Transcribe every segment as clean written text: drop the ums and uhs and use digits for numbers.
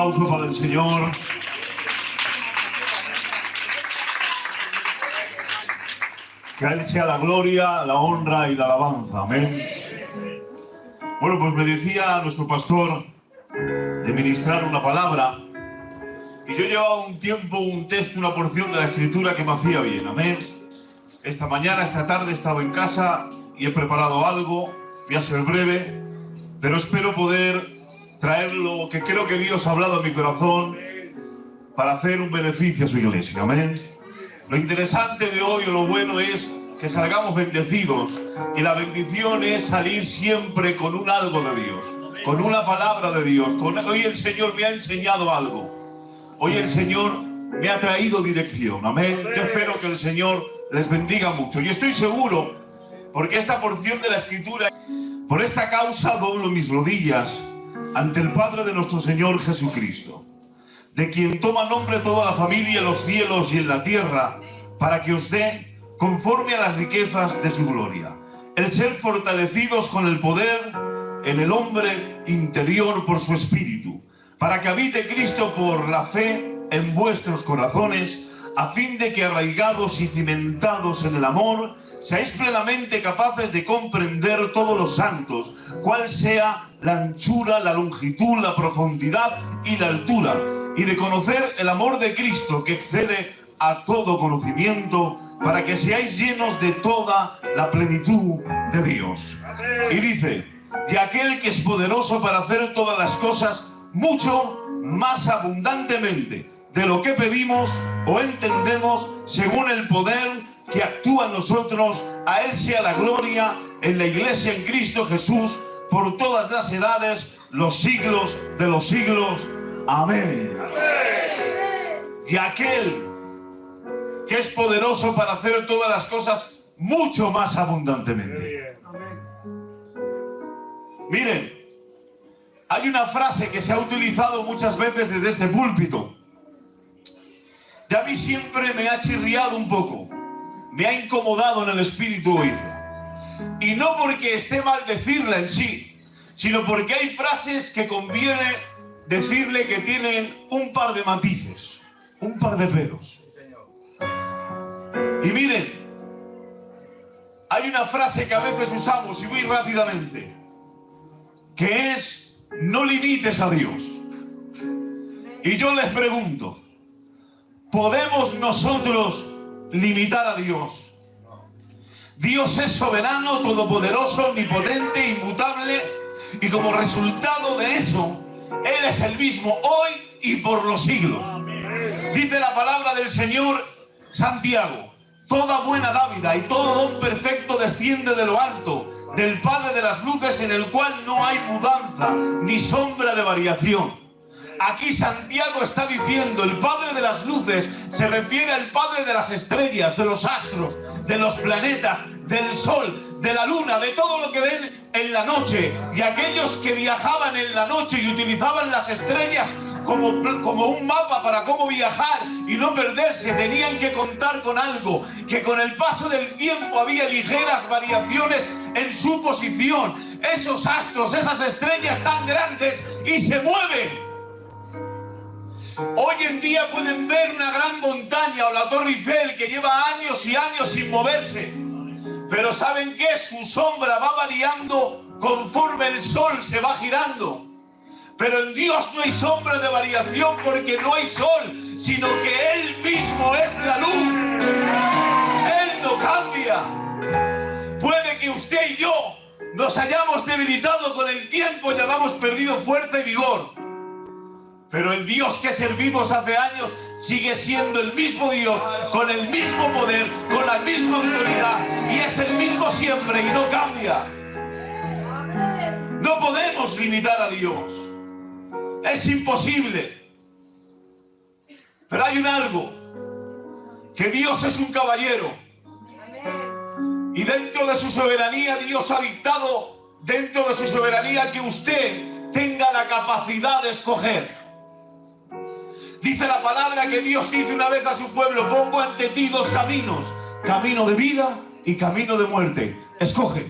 aplauso para el Señor. Que a Él sea la gloria, la honra y la alabanza. Amén. Bueno, pues me decía nuestro pastor de ministrar una palabra. Y yo llevaba un tiempo, un texto, una porción de la Escritura que me hacía bien. Amén. Esta mañana, esta tarde, he estado en casa y he preparado algo. Voy a ser breve, pero espero poder traer lo que creo que Dios ha hablado en mi corazón para hacer un beneficio a su iglesia. Amén. Lo interesante de hoy, o lo bueno, es que salgamos bendecidos. Y la bendición es salir siempre con un algo de Dios, con una palabra de Dios. Hoy el Señor me ha enseñado algo. Hoy el Señor me ha traído dirección. Amén. Yo espero que el Señor les bendiga mucho. Y estoy seguro, porque esta porción de la Escritura, por esta causa doblo mis rodillas ante el Padre de nuestro Señor Jesucristo, de quien toma nombre toda la familia en los cielos y en la tierra, para que os dé, conforme a las riquezas de su gloria, el ser fortalecidos con el poder en el hombre interior por su Espíritu, para que habite Cristo por la fe en vuestros corazones, a fin de que, arraigados y cimentados en el amor, seáis plenamente capaces de comprender todos los santos, cuál sea la anchura, la longitud, la profundidad y la altura, y de conocer el amor de Cristo, que excede a todo conocimiento, para que seáis llenos de toda la plenitud de Dios. Y dice: y aquel que es poderoso para hacer todas las cosas mucho más abundantemente de lo que pedimos o entendemos, según el poder que actúa en nosotros. A Él sea la gloria en la Iglesia en Cristo Jesús por todas las edades, los siglos de los siglos. Amén. Y aquel que es poderoso para hacer todas las cosas mucho más abundantemente. Miren, hay una frase que se ha utilizado muchas veces desde este púlpito, y a mí siempre me ha chirriado un poco, me ha incomodado en el espíritu oírla. Y no porque esté mal decirla en sí, sino porque hay frases que conviene decirle que tienen un par de matices, un par de peros. Y miren, hay una frase que a veces usamos y muy rápidamente, que es: no limites a Dios. Y yo les pregunto, ¿podemos nosotros limitar a Dios? Dios es soberano, todopoderoso, omnipotente, inmutable, y como resultado de eso, Él es el mismo hoy y por los siglos. Dice la palabra del Señor, Santiago: toda buena dádiva y todo don perfecto desciende de lo alto, del Padre de las luces, en el cual no hay mudanza ni sombra de variación. Aquí Santiago está diciendo, el Padre de las luces se refiere al Padre de las estrellas, de los astros, de los planetas, del sol, de la luna, de todo lo que ven en la noche. Y aquellos que viajaban en la noche y utilizaban las estrellas como un mapa para cómo viajar y no perderse, tenían que contar con algo, que con el paso del tiempo había ligeras variaciones en su posición. Esos astros, esas estrellas tan grandes, y se mueven. Hoy en día pueden ver una gran montaña o la Torre Eiffel que lleva años y años sin moverse, pero ¿saben qué? Su sombra va variando conforme el sol se va girando. Pero en Dios no hay sombra de variación, porque no hay sol, sino que Él mismo es la luz. Él no cambia. Puede que usted y yo nos hayamos debilitado con el tiempo y hayamos perdido fuerza y vigor, pero el Dios que servimos hace años sigue siendo el mismo Dios, con el mismo poder, con la misma autoridad, y es el mismo siempre y no cambia. No podemos limitar a Dios. Es imposible. Pero hay un algo, que Dios es un caballero, y dentro de su soberanía Dios ha dictado, dentro de su soberanía, que usted tenga la capacidad de escoger. Dice la palabra que Dios dice una vez a su pueblo: pongo ante ti dos caminos, camino de vida y camino de muerte, escoge.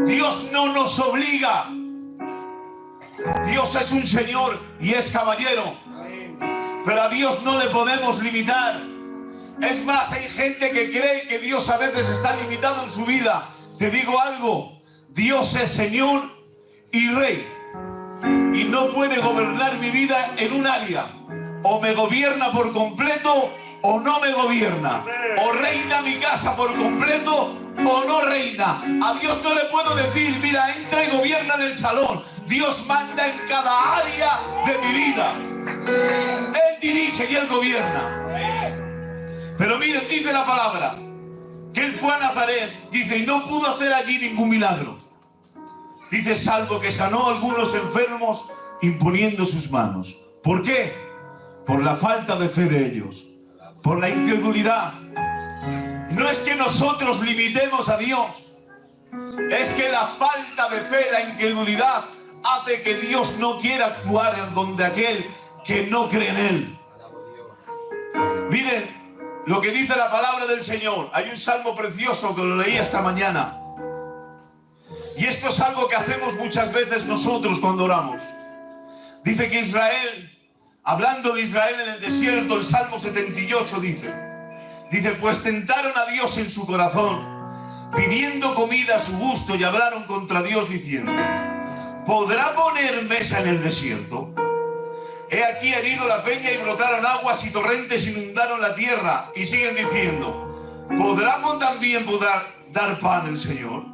Dios no nos obliga, Dios es un Señor y es caballero. Pero a Dios no le podemos limitar. Es más, hay gente que cree que Dios a veces está limitado en su vida. Te digo algo, Dios es Señor y Rey. Y no puede gobernar mi vida en un área. O me gobierna por completo o no me gobierna. O reina mi casa por completo o no reina. A Dios no le puedo decir, mira, entra y gobierna en el salón. Dios manda en cada área de mi vida. Él dirige y Él gobierna. Pero miren, dice la palabra que Él fue a Nazaret, dice, y no pudo hacer allí ningún milagro. Dice, salvo que sanó a algunos enfermos imponiendo sus manos. ¿Por qué? Por la falta de fe de ellos, por la incredulidad. No es que nosotros limitemos a Dios, es que la falta de fe, la incredulidad, hace que Dios no quiera actuar en donde aquel que no cree en Él. Miren lo que dice la palabra del Señor. Hay un salmo precioso que lo leí esta mañana. Y esto es algo que hacemos muchas veces nosotros cuando oramos. Dice que Israel, hablando de Israel en el desierto, el Salmo 78 dice, pues tentaron a Dios en su corazón, pidiendo comida a su gusto, y hablaron contra Dios diciendo, ¿podrá poner mesa en el desierto? He aquí herido la peña y brotaron aguas y torrentes inundaron la tierra. Y siguen diciendo, ¿podrá también dar pan el Señor?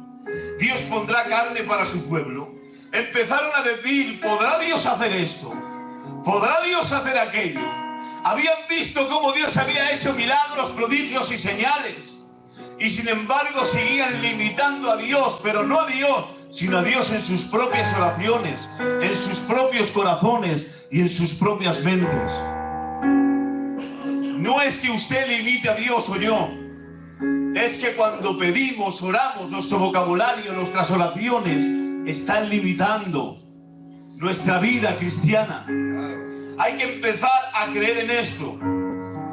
Dios pondrá carne para su pueblo. Empezaron a decir, ¿podrá Dios hacer esto? ¿Podrá Dios hacer aquello? Habían visto cómo Dios había hecho milagros, prodigios y señales. Y sin embargo seguían limitando a Dios, pero no a Dios, sino a Dios en sus propias oraciones, en sus propios corazones y en sus propias mentes. No es que usted limite a Dios o yo. Es que cuando pedimos, oramos, nuestro vocabulario, nuestras oraciones están limitando nuestra vida cristiana. Hay que empezar a creer en esto,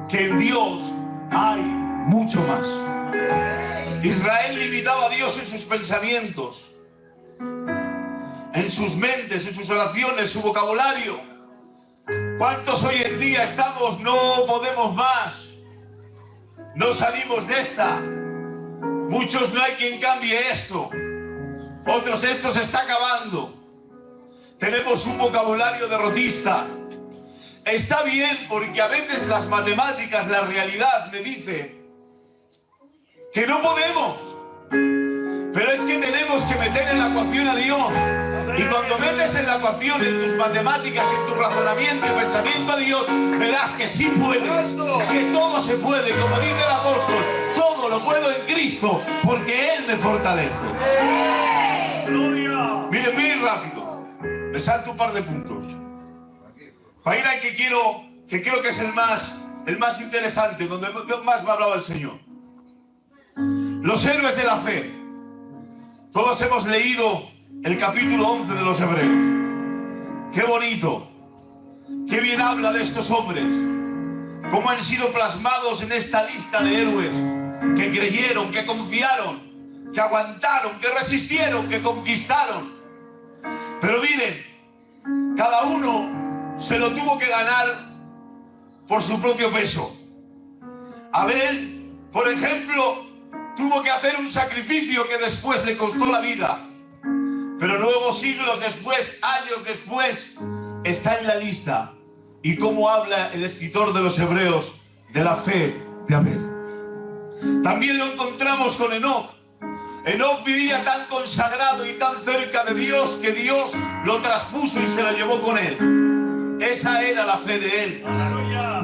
que en Dios hay mucho más. Israel limitaba a Dios en sus pensamientos, en sus mentes, en sus oraciones, su vocabulario. ¿Cuántos hoy en día estamos, no podemos más? No salimos de esta. Muchos no hay quien cambie esto. Otros, esto se está acabando. Tenemos un vocabulario derrotista. Está bien, porque a veces las matemáticas, la realidad me dice que no podemos. Pero es que tenemos que meter en la ecuación a Dios. Y cuando metes en la ecuación, en tus matemáticas, en tu razonamiento y pensamiento a Dios, verás que sí puedes, que todo se puede, como dice el apóstol, todo lo puedo en Cristo, porque Él me fortalece. Miren, muy rápido, me salto un par de puntos. Para ir al que creo que es el más interesante, donde más me ha hablado el Señor. Los héroes de la fe. Todos hemos leído el capítulo 11 de los Hebreos. Qué bonito, qué bien habla de estos hombres, cómo han sido plasmados en esta lista de héroes que creyeron, que confiaron, que aguantaron, que resistieron, que conquistaron. Pero miren, cada uno se lo tuvo que ganar por su propio peso. Abel, por ejemplo, tuvo que hacer un sacrificio que después le costó la vida. Pero luego, siglos después, años después, está en la lista. Y cómo habla el escritor de los Hebreos de la fe de Abel. También lo encontramos con Enoc. Enoc vivía tan consagrado y tan cerca de Dios que Dios lo traspuso y se lo llevó con él. Esa era la fe de él.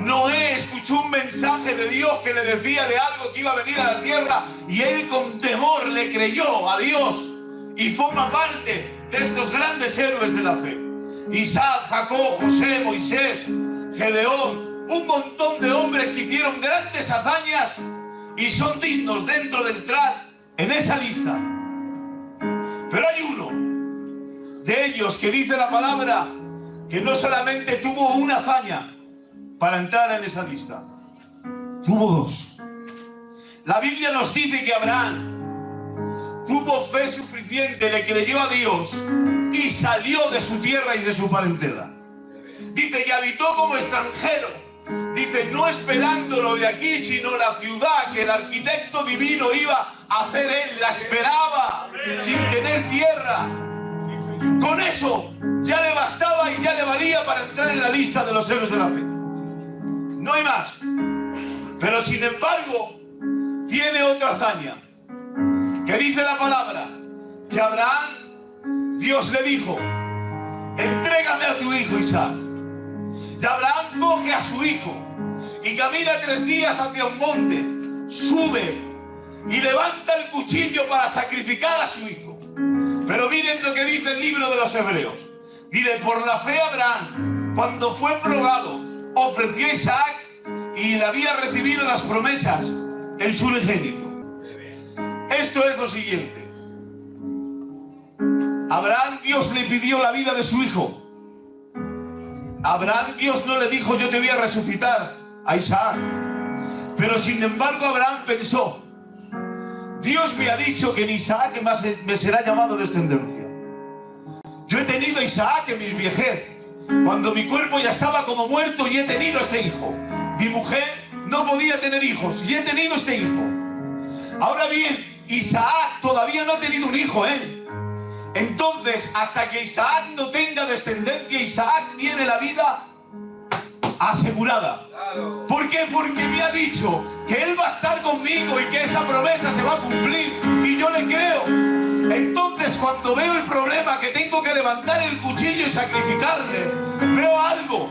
Noé escuchó un mensaje de Dios que le decía de algo que iba a venir a la tierra y él con temor le creyó a Dios. Y forma parte de estos grandes héroes de la fe. Isaac, Jacob, José, Moisés, Gedeón, un montón de hombres que hicieron grandes hazañas y son dignos dentro de entrar en esa lista. Pero hay uno de ellos que dice la palabra que no solamente tuvo una hazaña para entrar en esa lista, tuvo dos. La Biblia nos dice que Abraham tuvo fe suficiente, le creyó a Dios y salió de su tierra y de su parentela. Dice, y habitó como extranjero. Dice, no esperándolo de aquí, sino la ciudad que el arquitecto divino iba a hacer él. La esperaba sin tener tierra. Con eso ya le bastaba y ya le valía para entrar en la lista de los héroes de la fe. No hay más. Pero sin embargo, tiene otra hazaña. Que dice la palabra, que Abraham, Dios le dijo, entrégame a tu hijo Isaac. Y Abraham coge a su hijo y camina 3 días hacia un monte, sube y levanta el cuchillo para sacrificar a su hijo. Pero miren lo que dice el libro de los Hebreos. Dice, por la fe Abraham, cuando fue probado, ofreció a Isaac y le había recibido las promesas, el su unigénito. Esto es lo siguiente. Abraham, Dios le pidió la vida de su hijo. Abraham, Dios no le dijo, yo te voy a resucitar a Isaac. Pero sin embargo Abraham pensó, Dios me ha dicho que en Isaac me será llamado descendencia. Yo he tenido a Isaac en mi viejez, cuando mi cuerpo ya estaba como muerto, y he tenido a este hijo. Mi mujer no podía tener hijos y he tenido este hijo. Ahora bien, Isaac todavía no ha tenido un hijo, Entonces, hasta que Isaac no tenga descendencia, Isaac tiene la vida asegurada. ¿Por qué? Porque me ha dicho que él va a estar conmigo y que esa promesa se va a cumplir, y yo le creo. Entonces, cuando veo el problema, que tengo que levantar el cuchillo y sacrificarle, veo algo.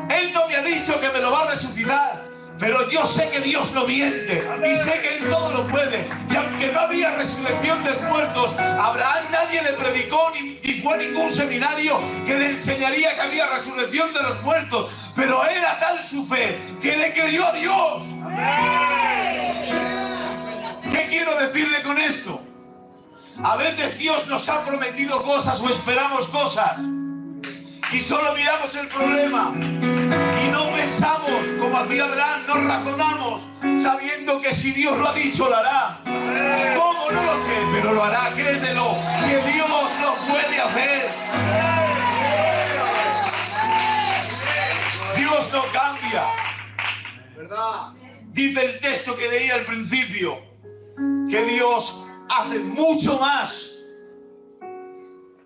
Él no me ha dicho que me lo va a resucitar, pero yo sé que Dios no miente y sé que Él todo lo puede. Y aunque no había resurrección de muertos, Abraham nadie le predicó ni fue a ningún seminario que le enseñaría que había resurrección de los muertos, pero era tal su fe que le creyó a Dios. ¿Qué quiero decirle con esto? A veces Dios nos ha prometido cosas o esperamos cosas y solo miramos el problema y no pensamos como hacía Abraham, no razonamos sabiendo que si Dios lo ha dicho lo hará. ¿Cómo? No lo sé, pero lo hará, créetelo, que Dios lo puede hacer. Dios no cambia, ¿verdad? Dice el texto que leí al principio que Dios hace mucho más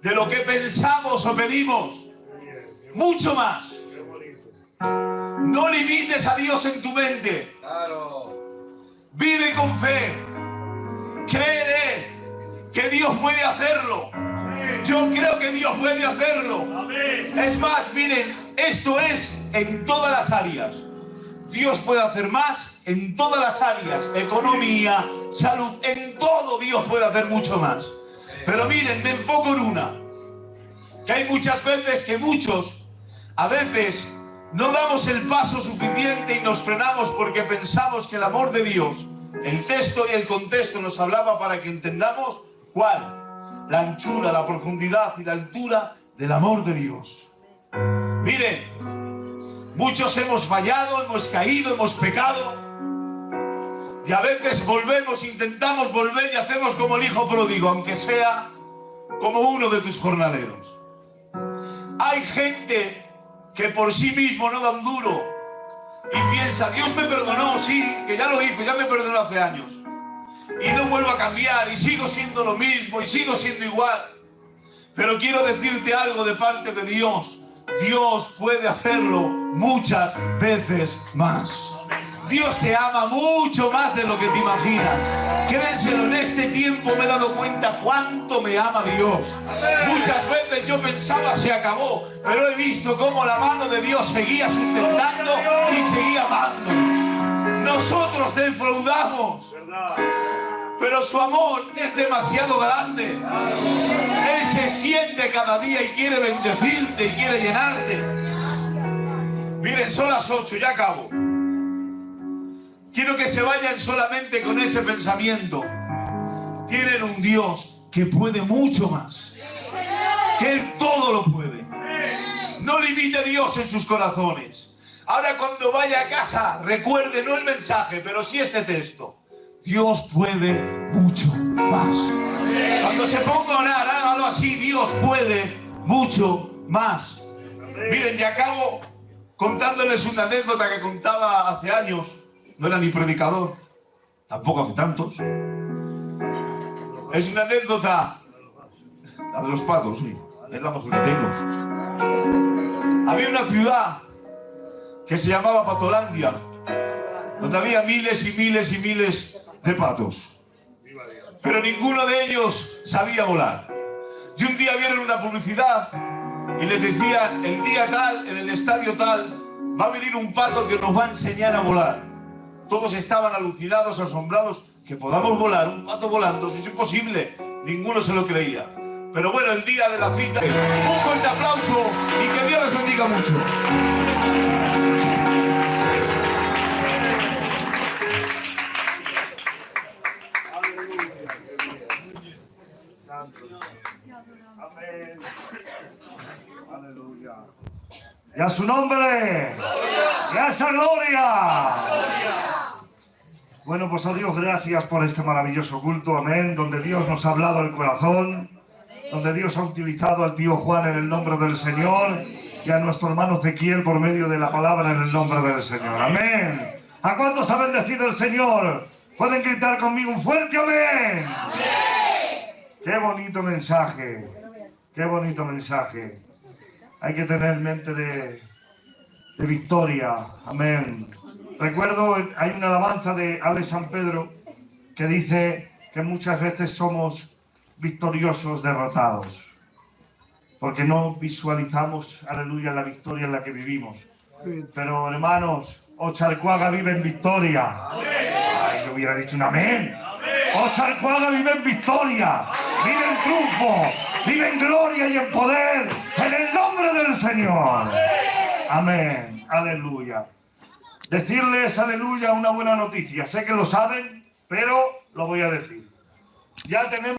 de lo que pensamos o pedimos. Mucho más. No limites a Dios en tu mente. Vive con fe. Créele que Dios puede hacerlo. Yo creo que Dios puede hacerlo. Es más, miren, esto es en todas las áreas. Dios puede hacer más en todas las áreas. Economía, salud, en todo Dios puede hacer mucho más. Pero miren, me enfoco en una. Que hay muchas veces que a veces no damos el paso suficiente y nos frenamos porque pensamos que el amor de Dios, el texto y el contexto nos hablaba para que entendamos cuál, la anchura, la profundidad y la altura del amor de Dios. Miren, muchos hemos fallado, hemos caído, hemos pecado y a veces volvemos, intentamos volver y hacemos como el hijo pródigo, aunque sea como uno de tus jornaleros. Hay gente que por sí mismo no da un duro y piensa, Dios me perdonó, sí, que ya lo hizo, ya me perdonó hace años y no vuelvo a cambiar y sigo siendo lo mismo y sigo siendo igual. Pero quiero decirte algo de parte de Dios. Dios puede hacerlo muchas veces más. Dios te ama mucho más de lo que te imaginas. Créenselo, en este tiempo me he dado cuenta cuánto me ama Dios. Muchas veces yo pensaba se acabó, pero he visto cómo la mano de Dios seguía sustentando y seguía amando. Nosotros defraudamos, pero su amor es demasiado grande. Él se extiende cada día y quiere bendecirte y quiere llenarte. Miren, son las 8, ya acabo. Quiero que se vayan solamente con ese pensamiento. Tienen un Dios que puede mucho más. Que Él todo lo puede. No limite a Dios en sus corazones. Ahora cuando vaya a casa, recuerde no el mensaje, pero sí este texto. Dios puede mucho más. Cuando se ponga a orar, hágalo así. Dios puede mucho más. Miren, y acabo contándoles una anécdota que contaba hace años. No era ni predicador, tampoco hace tantos. Es una anécdota, la de los patos, sí, es la mejor que tengo. Había una ciudad que se llamaba Patolandia, donde había miles y miles y miles de patos, pero ninguno de ellos sabía volar. Y un día vieron una publicidad y les decían: el día tal, en el estadio tal, va a venir un pato que nos va a enseñar a volar. Todos estaban alucinados, asombrados. Que podamos volar, un pato volando, eso es imposible. Ninguno se lo creía. Pero bueno, el día de la cita, un fuerte aplauso y que Dios les bendiga mucho. Amén. Aleluya. Y a su nombre. Y a esa gloria. Bueno, pues a Dios gracias por este maravilloso culto, amén, donde Dios nos ha hablado el corazón, donde Dios ha utilizado al tío Juan en el nombre del Señor y a nuestro hermano Ezequiel por medio de la palabra en el nombre del Señor, amén. ¿A cuántos ha bendecido el Señor? ¿Pueden gritar conmigo un fuerte amén? ¡Qué bonito mensaje! ¡Qué bonito mensaje! Hay que tener mente de victoria, amén. Recuerdo, hay una alabanza de Alex San Pedro que dice que muchas veces somos victoriosos derrotados, porque no visualizamos, aleluya, la victoria en la que vivimos. Pero hermanos, Ocharcoaga vive en victoria. Ay, yo hubiera dicho un amén. Ocharcoaga vive en victoria, vive en triunfo, vive en gloria y en poder, en el nombre del Señor. Amén, aleluya. Decirles, aleluya, una buena noticia. Sé que lo saben, pero lo voy a decir. Ya tenemos